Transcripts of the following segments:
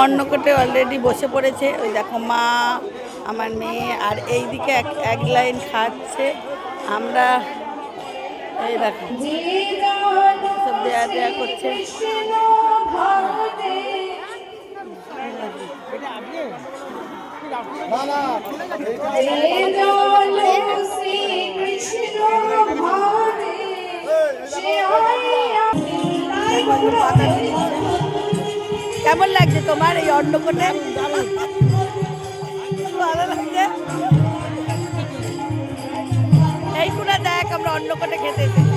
অন্নকূটে already বসে পড়েছে। ওই দেখো মা, আমার মেয়ে, আর এইদিকে এক লাইন খাচ্ছে। আমরা এই দেখো সব দেয়া দেয়া করছে। কেমন লাগছে তোমার এই অন্নকূটে? ভালো লাগছে। এই পুরা দেখ আমরা অন্নকূটে খেতে এসেছি।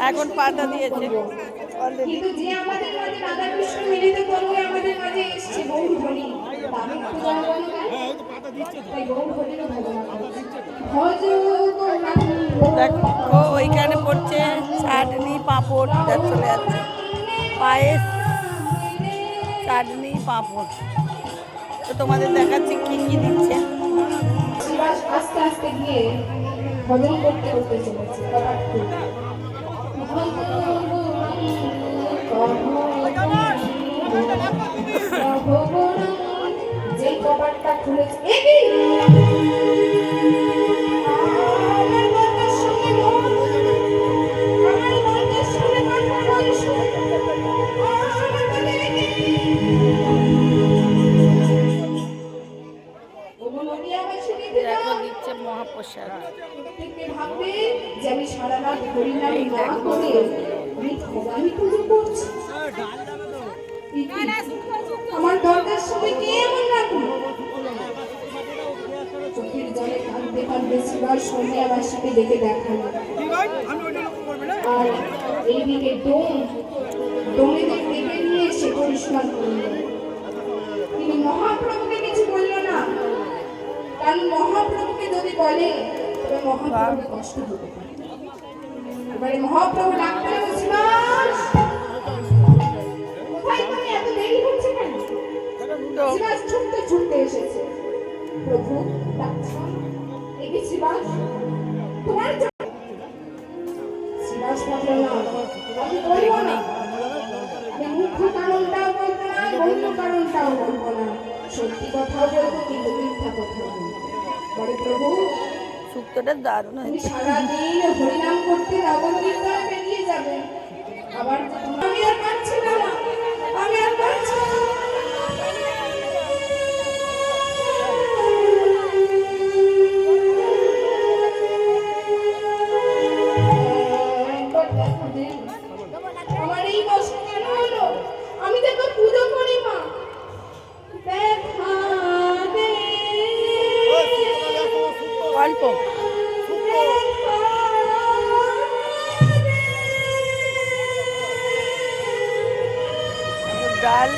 এখন পাতা দিয়েছে। কিন্তু যে আমাদের মাঝে রাধা কৃষ্ণ মিলিত করবে আমাদের মাঝে এসেছে গৌর হরি। দেখো ওইখানে পড়ছে চাটনি পাঁপড়, চলে যাচ্ছে পায়েস, চাটনি পাঁপড়। তো তোমাদের দেখাচ্ছি কি কি দিচ্ছে। আস্তে আস্তে গিয়ে ভজন করতে করতে চলেছে। যে কপাটটা খুলেছে দিচ্ছে মহাপ্রসাদ। ভাববে যে আমি সারা রাত হরিনাম না করে আমি পুজো করছি। আমার দরকার সময় কে এমন রাখলো? চোখের জলে কাঁদতে কাঁদতে শিবার সঙ্গে আমার সাথে ডেকে দেখালো। আর এইদিকে ডোমেদের ডেকে নিয়ে এসে পরিষ্কার করলো। তিনি মহাপ্রভুকে কিছু বললো না, কারণ মহাপ্রভুকে যদি বলে তবে মহাপ্রভুর কষ্ট হতে পারে। এবারে মহাপ্রভু ডাকতে শিবাস, কোথায় তুমি? এত দেরি হচ্ছে কেন? শিবাস ছুটতে ছুটতে এসেছে। প্রভু ডাকছেন, একে শিবাস তোমার শিবাস বলল না, আমি বলবো না, আমি মুখ্য কারণটাও বলবো না, গৌণ কারণটাও বলবো না, সত্যি কথাও বলবো কিন্তু মিথ্যা কথাও বলবো। বলে প্রভু শুক্তটা দারুণ হয়েছে। সারাদিন হরিনাম করতে নগর কীর্তন পেরিয়ে যাবে, আবার আমি আর পারছি না, আমি আর পারছি না। আমার এই কষ্ট কেন হলো? আমি তো পুজো করি মা, দেখা দে অল্প ডাল